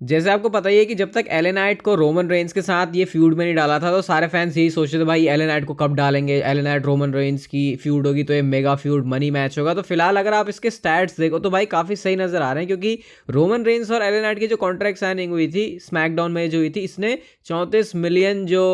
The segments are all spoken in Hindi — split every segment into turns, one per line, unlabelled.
जैसे आपको पता ही है कि जब तक एले नाइट को रोमन रेंस के साथ ये फ्यूड में नहीं डाला था तो सारे फैंस यही सोचते थे भाई एले नाइट को कब डालेंगे, एले नाइट रोमन रेंस की फ्यूड होगी तो ये मेगा फ्यूड मनी मैच होगा। तो फिलहाल अगर आप इसके स्टैट्स देखो तो भाई काफ़ी सही नजर आ रहे हैं, क्योंकि रोमन रेंस और एले नाइट की जो कॉन्ट्रैक्ट साइनिंग हुई थी स्मैकडाउन में जो हुई थी, इसने 34 मिलियन जो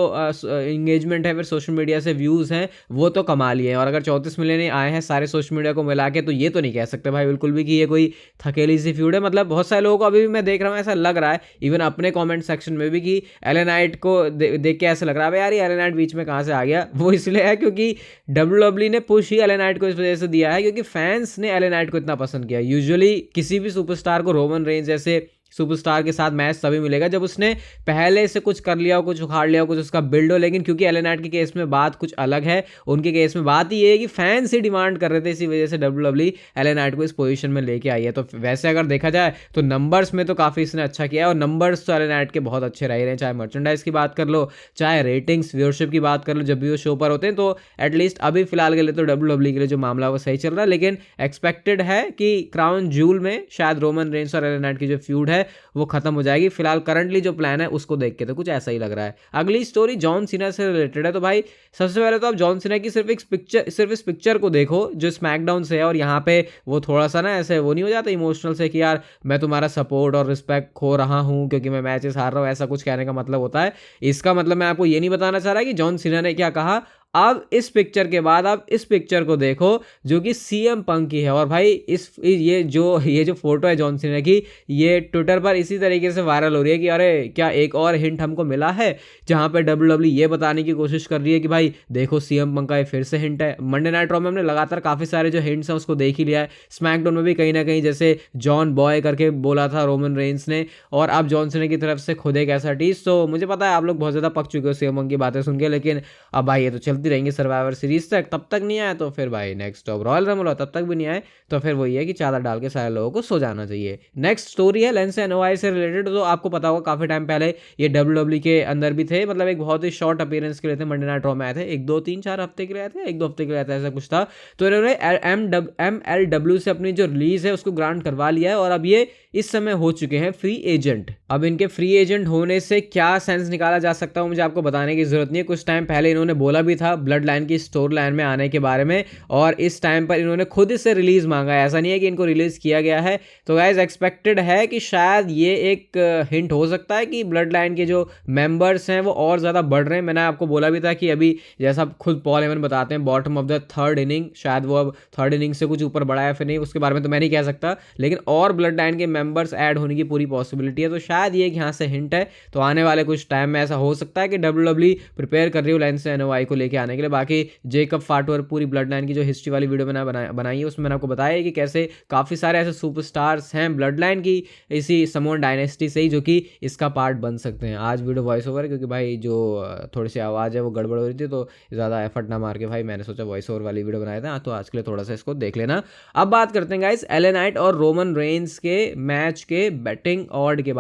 इंगेजमेंट है फिर सोशल मीडिया से व्यूज़ हैं वो तो कमा लिए हैं। और अगर 34 मिलियन ही आए हैं सारे सोशल मीडिया को मिला के, तो ये तो नहीं कह सकते भाई बिल्कुल भी कि ये कोई थकेली सी फ्यूड है। मतलब बहुत सारे लोगों को अभी भी मैं देख रहा हूँ ऐसा लग रहा है, इवन अपने कमेंट सेक्शन में भी, कि एले नाइट को देख के ऐसा लग रहा है यार ये एले नाइट बीच में कहाँ से आ गया। वो इसलिए है क्योंकि डब्ल्यूडब्ल्यू ने पुश ही एले नाइट को इस वजह से दिया है क्योंकि फैंस ने एले नाइट को इतना पसंद किया। यूजुअली किसी भी सुपरस्टार को रोमन रेंज जैसे सुपरस्टार के साथ मैच तभी मिलेगा जब उसने पहले से कुछ कर लिया हो, कुछ उखाड़ लिया हो, कुछ उसका बिल्ड हो। लेकिन क्योंकि एले नाइट के केस में बात कुछ अलग है, उनके केस में बात ही ये है कि फैंस ही डिमांड कर रहे थे, इसी वजह से डब्ल्यूडब्ल्यू एले नाइट को इस पोजीशन में लेके आई है। तो वैसे अगर देखा जाए तो नंबर्स में तो काफ़ी इसने अच्छा किया है, और नंबर्स तो एले नाइट के बहुत अच्छे रह रहे हैं, चाहे मर्चेंडाइज की बात कर लो, चाहे रेटिंग्स व्यूअरशिप की बात कर लो। जब भी वो शो पर होते हैं तो एटलीस्ट अभी फिलहाल के लिए तो डब्ल्यूडब्ल्यू के लिए जो मामला वो सही चल रहा है। लेकिन एक्सपेक्टेड है कि क्राउन जूल में शायद रोमन रेंस और एले नाइट की जो फ्यूड है वो खत्म हो जाएगी। फिलहाल करंटली जो प्लान है उसको देख के तो कुछ ऐसा ही लग रहा है। अगली स्टोरी जॉन सीना से रिलेटेड है। तो भाई सबसे पहले तो आप जॉन सीना की सिर्फ इस पिक्चर को देखो जो स्मैकडाउन से है, और यहाँ पे वो थोड़ा सा ना ऐसे वो नहीं हो जाता इमोशनल से कि यार मैं तुम्हारा सपोर्ट और रिस्पेक्ट खो रहा हूँ क्योंकि मैं मैचेस हार रहा हूँ, ऐसा कुछ कहने का मतलब होता है। इसका मतलब मैं आपको ये नहीं बताना चाह रहा कि जॉन सीना ने क्या कहा। अब इस पिक्चर के बाद आप इस पिक्चर को देखो जो कि सीएम पंक की है। और भाई ये जो फोटो है जॉन सीना की, ये ट्विटर पर इसी तरीके से वायरल हो रही है कि अरे क्या एक और हिंट हमको मिला है, जहां पे डब्ल्यूडब्ल्यू ये बताने की कोशिश कर रही है कि भाई देखो सीएम पंक का ये फिर से हिंट है। मंडे नाइट रॉ में हमने लगातार काफी सारे जो हिंट्स हैं उसको देख ही लिया है। स्मैकडाउन में भी कहीं ना कहीं जैसे जॉन बॉय करके बोला था रोमन रेंस ने, और अब जॉन सीना की तरफ से खुद एक ऐसा टीज। तो मुझे पता है आप लोग बहुत ज्यादा पक चुके हो सीएम पंक की बातें सुन के, लेकिन अब भाई ये तो चलती रहेंगे सर्वाइवर सीरीज तक। तब तक नहीं आया तो फिर भाई नेक्स्ट स्टॉप रॉयल रंबल, तब तक भी नहीं आए तो फिर वही है कि चादर डाल के सारे लोगों को सो जाना चाहिए। नेक्स्ट स्टोरी है लेंस एनओआई से रिलेटेड। तो आपको पता होगा काफी टाइम पहले ये डब्ल्यूडब्ल्यू के अंदर भी थे, मतलब एक बहुत ही शॉर्ट अपीयरेंस के लिए थे, मंडे नाइट रॉ में आए थे, 1-2-3-4 हफ्ते के लिए आए थे, 1-2 हफ्ते के लिए आए थे, ऐसा कुछ था। तो इन्होंने MLW से अपनी जो रिलीज है उसको ग्रांट करवा लिया है, और अब ये इस समय हो चुके हैं फ्री एजेंट। अब इनके फ्री एजेंट होने से क्या सेंस निकाला जा सकता है मुझे आपको बताने की जरूरत नहीं है। कुछ टाइम पहले इन्होंने बोला भी था ब्लड लाइन की स्टोर लाइन में आने के बारे में, और इस टाइम पर इन्होंने खुद से रिलीज मांगा है, ऐसा नहीं है कि इनको रिलीज किया गया है। तो गाइज एक्सपेक्टेड है कि शायद ये एक हिंट हो सकता है कि ब्लड लाइन के जो मेंबर्स हैं वो और ज़्यादा बढ़ रहे हैं। मैंने आपको बोला भी था कि अभी जैसा खुद पॉल हेमन बताते हैं bottom of the third inning, शायद वो अब थर्ड इनिंग से कुछ ऊपर बढ़ा है फिर नहीं, उसके बारे में तो मैं नहीं कह सकता, लेकिन और ब्लड लाइन के मेंबर्स ऐड होने की पूरी पॉसिबिलिटी है। तो शायद ये यहाँ से हिंट है। तो आने वाले कुछ टाइम में ऐसा हो सकता है कि डब्ल्यूडब्ल्यू प्रिपेयर कर रही हो लाइन से एनओआई को लेके आने के लिए। बाकी जेकब फाटवर पूरी ब्लड लाइन की जो हिस्ट्री वाली वीडियो मैंने बनाई है उसमें मैंने आपको बताया है कि कैसे काफ़ी सारे ऐसे सुपरस्टार्स हैं ब्लड लाइन की इसी समोन डायनेस्टी से ही जो कि इसका पार्ट बन सकते हैं। आज वीडियो वॉइस ओवर है क्योंकि भाई जो थोड़ी सी आवाज़ है वो गड़बड़ हो रही थी, तो ज़्यादा एफर्ट ना मार के भाई मैंने सोचा वॉइस ओवर वाली वीडियो बनाया था। तो आज के लिए थोड़ा सा इसको देख लेना। अब बात करते हैं गाइस एले नाइट और रोमन रेंस के मैच के बैटिंग ऑड के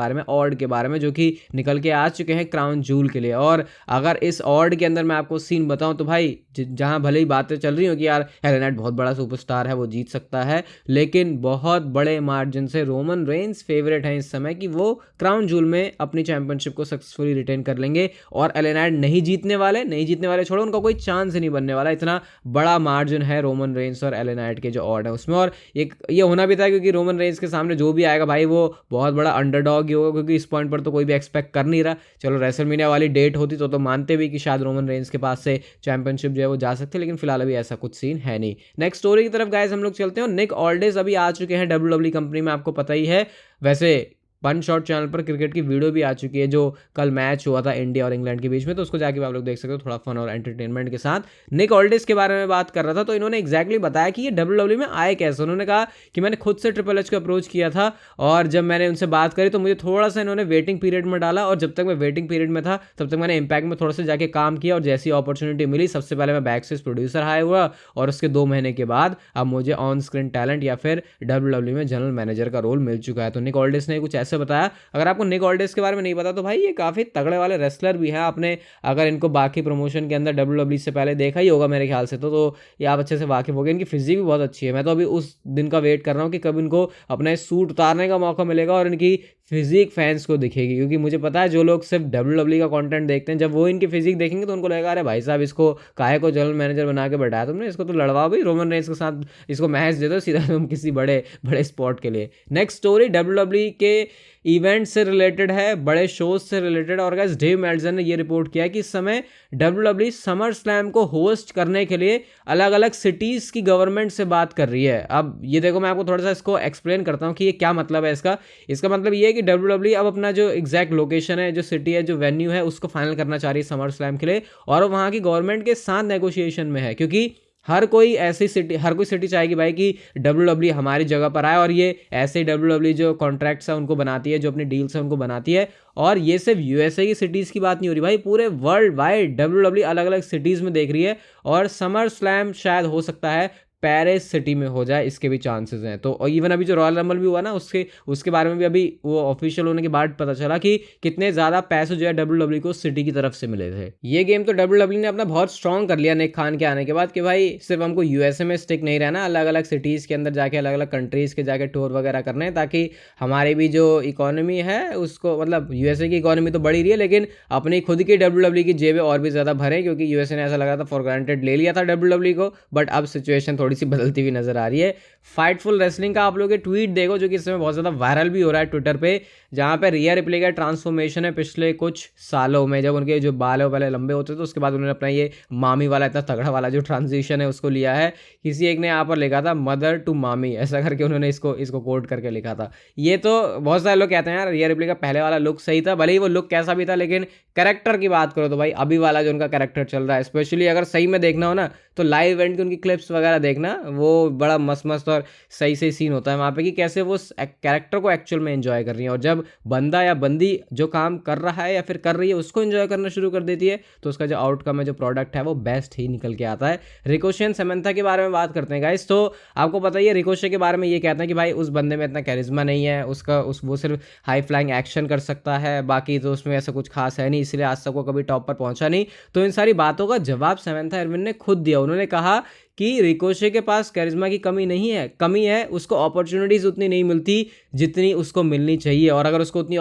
बारे में जो कि निकल के आ चुके हैं क्राउन जूल के लिए। और अगर इस ऑड के अंदर मैं आपको सीन बताऊं तो भाई जहां भले ही बातें चल रही हो कि यार एले नाइट बहुत बड़ा सुपरस्टार है वो जीत सकता है, लेकिन बहुत बड़े मार्जिन से रोमन रेंस फेवरेट हैं इस समय कि वो क्राउन जूल में अपनी चैंपियनशिप को सक्सेसफुली रिटेन कर लेंगे। और एले नाइट नहीं जीतने वाले छोड़ो, उनका कोई चांस ही नहीं बनने वाला। इतना बड़ा मार्जिन है रोमन रेंस और एले नाइट के जो ऑड है उसमें। और एक ये होना भी था क्योंकि रोमन रेंस के सामने जो भी आएगा भाई वो बहुत बड़ा अंडरडॉग ही होगा, क्योंकि इस पॉइंट पर तो कोई भी एक्सपेक्ट कर नहीं रहा। चलो रेसलमेनिया वाली डेट होती तो मानते भी कि शायद रोमन रेंस के पास से चैंपियनशिप जो है वो जा सकती है, लेकिन फिलहाल अभी ऐसा कुछ सीन है नहीं। नेक्स्ट स्टोरी की तरफ गाइस हम लोग चलते हैं। निक ऑल्डेज अभी आ चुके हैं डब्ल्यूडब्ल्यू कंपनी में, आपको पता ही है। वैसे वन शॉट चैनल पर क्रिकेट की वीडियो भी आ चुकी है जो कल मैच हुआ था इंडिया और इंग्लैंड के बीच में, तो उसको जाके आप लोग देख सकते हो थोड़ा फन और एंटरटेनमेंट के साथ। निक ऑल्डेज के बारे में बात कर रहा था तो इन्होंने एग्जैक्टली बताया कि ये डब्ल्यूडब्ल्यू में आए कैसे। उन्होंने कहा कि मैंने खुद से ट्रिपल एच को अप्रोच किया था, और जब मैंने उनसे बात करी तो मुझे थोड़ा सा इन्होंने वेटिंग पीरियड में डाला, और जब तक मैं वेटिंग पीरियड में था तब तक मैंने इम्पैक्ट में थोड़ा सा जाके काम किया, और जैसी अपॉर्चुनिटी मिली सबसे पहले मैं बैक से प्रोड्यूसर हायर हुआ, और उसके 2 महीने के बाद अब मुझे ऑन स्क्रीन टैलेंट या फिर डब्ल्यूडब्ल्यू में जनरल मैनेजर का रोल मिल चुका है। तो निक ऑल्डेज ने कुछ ऐसे से बताया। अगर आपको निक ऑल्डिस के बारे में नहीं पता तो भाई ये काफ़ी तगड़े वाले रेसलर भी हैं। आपने अगर इनको बाकी प्रमोशन के अंदर WWE से पहले देखा ही होगा मेरे ख्याल से, तो ये आप अच्छे से वाकिफ हो गए। इनकी फिजिक भी बहुत अच्छी है। मैं तो अभी उस दिन का वेट कर रहा हूँ कि कब इनको अपना सूट उतारने का मौका मिलेगा और इनकी फिजिक फैंस को दिखेगी, क्योंकि मुझे पता है जो लोग सिर्फ WWE का कंटेंट देखते हैं, जब वो इनकी फिजिक देखेंगे तो उनको लगेगा अरे भाई साहब इसको काहे को जनरल मैनेजर बना के बैठाया तुमने, इसको तो लड़वाओ भाई रोमन रेंस के साथ, इसको मैच दे दो सीधा तुम किसी बड़े बड़े स्पॉट के लिए। नेक्स्ट स्टोरी WWE के इवेंट से रिलेटेड है, बड़े शोज से रिलेटेड। और गाइस डेव मेल्टजर ने ये रिपोर्ट किया कि इस समय WWE समर स्लैम को होस्ट करने के लिए अलग अलग सिटीज़ की गवर्नमेंट से बात कर रही है। अब ये देखो मैं आपको थोड़ा सा इसको एक्सप्लेन करता हूँ कि ये क्या मतलब है इसका मतलब ये है कि WWE अब अपना जो एग्जैक्ट लोकेशन है, जो सिटी है, जो वेन्यू है, उसको फाइनल करना चाह रही है समर स्लैम के लिए, और वहाँ की गवर्नमेंट के साथ नेगोशिएशन में है, क्योंकि हर कोई सिटी चाहेगी भाई कि WWE हमारी जगह पर आए। और ये ऐसे WWE जो कॉन्ट्रैक्ट्स है उनको बनाती है, जो अपनी डील्स है उनको बनाती है। और ये सिर्फ USA की सिटीज़ की बात नहीं हो रही भाई, पूरे वर्ल्ड वाइड WWE अलग अलग सिटीज़ में देख रही है। और समर स्लैम शायद हो सकता है पेरिस सिटी में हो जाए, इसके भी चांसेस हैं। तो इवन अभी जो रॉयल रंबल भी हुआ ना, उसके बारे में भी अभी वो ऑफिशियल होने के बाद पता चला कि कितने ज़्यादा पैसे जो है WWE को सिटी की तरफ से मिले थे। ये गेम तो WWE ने अपना बहुत स्ट्रॉन्ग कर लिया निक खान के आने के बाद कि भाई सिर्फ हमको USA में स्टिक नहीं रहना, अलग अलग सिटीज़ के अंदर जाके अलग अलग कंट्रीज़ के जाके टूर वगैरह करने हैं, ताकि हमारी भी जो इकोनॉमी है उसको, मतलब USA की इकोनॉमी तो बढ़ी रही है लेकिन अपनी खुद की WWE की जेबें और भी ज़्यादा भरें, क्योंकि USA ने ऐसा लग रहा था फॉर ग्रांटेड ले लिया था WWE को, बट अब सिचुएशन थोड़ी सी बदलती हुई नजर आ रही है। फाइटफुल रेसलिंग का आप लोग ये ट्वीट देखो जो कि इस समय बहुत ज़्यादा वायरल भी हो रहा है ट्विटर पे, जहाँ पे रिया रिप्ले का ट्रांसफॉर्मेशन है पिछले कुछ सालों में, जब उनके जो बाल है पहले लंबे होते थे, उसके बाद उन्होंने अपना ये मामी वाला इतना तगड़ा वाला जो ट्रांजिशन है उसको लिया है। किसी एक ने यहाँ पर लिखा था मदर टू मामी, ऐसा करके उन्होंने इसको कोट करके लिखा था। ये तो बहुत सारे लोग कहते हैं यार रिया रिप्ले का पहले वाला लुक सही था, भले ही वो लुक कैसा भी था, लेकिन कैरेक्टर की बात करो तो भाई अभी वाला जो उनका कैरेक्टर चल रहा है, स्पेशली अगर सही में देखना हो ना तो लाइव इवेंट की उनकी क्लिप्स वगैरह देखना, वो बड़ा मस्त और सही सीन होता है वहाँ पे कि कैसे वो कैरेक्टर को एक्चुअल में एंजॉय कर रही है। और जब बंदा या बंदी जो काम कर रहा है या फिर कर रही है उसको एंजॉय करना शुरू कर देती है, तो उसका जो आउटकम है, जो प्रोडक्ट है, वो बेस्ट ही निकल के आता है। रिकोशे एंड समंथा के बारे में बात करते हैं गाइस। तो आपको पता ही है रिकोशे के बारे में ये कहते हैं कि भाई उस बंदे में इतना कैरिज्मा नहीं है, वो सिर्फ हाई फ्लाइंग एक्शन कर सकता है, बाकी तो उसमें ऐसा कुछ खास है नहीं, इसलिए आज तक वो कभी टॉप पर पहुंचा नहीं। तो इन सारी बातों का जवाब समंथा इरविन ने खुद दिया। उन्होंने कहा कि रिकोशे के पास कैरिज्मा की कमी नहीं है, कमी है उसको अपॉर्चुनिटीज़ उतनी नहीं मिलती जितनी उसको मिलनी चाहिए, और अगर उसको उतनी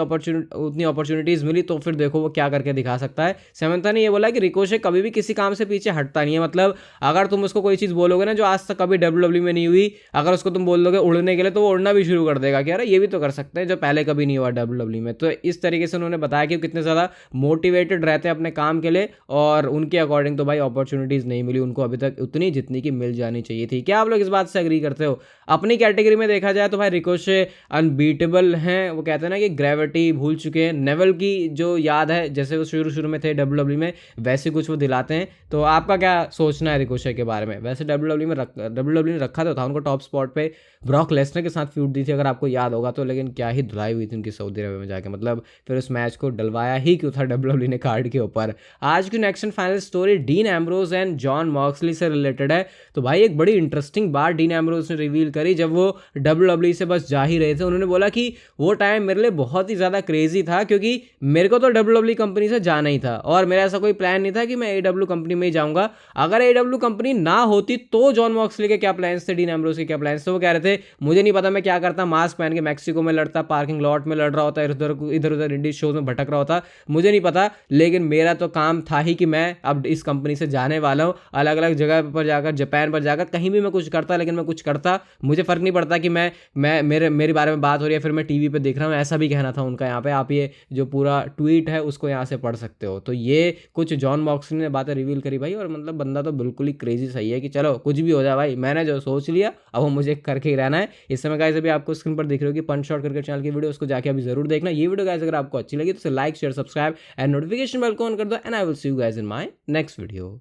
अपॉर्चुनिटीज़ मिली तो फिर देखो वो क्या करके दिखा सकता है। समंथा ने ये बोला कि रिकोशे कभी भी किसी काम से पीछे हटता नहीं है। मतलब अगर तुम उसको कोई चीज़ बोलोगे ना जो आज तक कभी WWE में नहीं हुई, अगर उसको तुम बोल दोगे उड़ने के लिए, तो वो उड़ना भी शुरू कर देगा कि अरे ये भी तो कर सकते हैं जो पहले कभी नहीं हुआ WWE में। तो इस तरीके से उन्होंने बताया कि कितने ज़्यादा मोटिवेटेड रहते हैं अपने काम के लिए, और उनके अकॉर्डिंग तो भाई अपॉर्चुनिटीज़ नहीं मिली उनको अभी तक उतनी जितनी की मिल जानी चाहिए थी। क्या आप लोग इस बात से एग्री करते हो? अपनी कैटेगरी में देखा जाए तो भाई रिकोशे अनबीटेबल हैं। वो कहते हैं ना कि ग्रेविटी भूल चुके हैं, नेवल की जो याद है जैसे वो शुरू में थे WWE में, वैसे कुछ वो दिलाते हैं। तो आपका क्या सोचना है रिकोशे के बारे में? वैसे WWE ने रखा तो था उनको टॉप स्पॉट पे, ब्रॉक लेसनर के साथ फ्यूड दी थी अगर आपको याद होगा तो, लेकिन क्या ही धुलाई हुई थी उनकी सऊदी अरब में जाके, मतलब फिर उस मैच को डलवाया ही क्यों था WWE ने कार्ड के ऊपर। आज की next final story dean Ambrose and John Moxley से रिलेटेड है। तो भाई एक बड़ी इंटरेस्टिंग बात डीन एम्ब्रोज ने रिवील करी जब वो WWE से बस जा ही रहे थे। उन्होंने बोला कि वो टाइम मेरे लिए बहुत ही ज़्यादा क्रेजी था, क्योंकि मेरे को तो WWE कंपनी से जाना ही था और मेरा ऐसा कोई प्लान नहीं था कि मैं AEW कंपनी में ही जाऊंगा। अगर AEW कंपनी ना होती तो जॉन मॉक्सली के क्या प्लान्स थे, डीन एम्ब्रोज के क्या प्लान्स थे, वो कह रहे थे मुझे नहीं पता मैं क्या करता, मास्क पहन के मैक्सिको में लड़ता, पार्किंग लॉट में लड़ रहा होता, इधर उधर इंडी शोज में भटक रहा होता, मुझे नहीं पता, लेकिन मेरा तो काम था ही कि मैं अब इस कंपनी से जाने वाला हूँ। अलग अलग जगह पर जाकर, जापान पर जाकर, कहीं भी मैं कुछ करता, लेकिन मैं कुछ करता, मुझे फर्क नहीं पड़ता कि मेरे बारे में बात हो रही है, फिर मैं टीवी पे देख रहा हूँ, ऐसा भी कहना था उनका। यहाँ पे आप ये जो पूरा ट्वीट है उसको यहाँ से पढ़ सकते हो। तो ये कुछ जॉन मॉक्सली ने बातें रिवील करी भाई, और मतलब बंदा तो बिल्कुल ही क्रेजी सही है कि चलो कुछ भी हो जाए भाई, मैंने जो सोच लिया अब वो मुझे करके ही रहना है। इस समय गाइस अभी आपको स्क्रीन पर दिख रही होगी पंच शॉट करके चैनल की वीडियो, उसको जाके अभी जरूर देखना। ये वीडियो गाइस अगर आपको अच्छी लगी तो like share subscribe and notification bell को ऑन कर दो, and I will see you guys in my next video.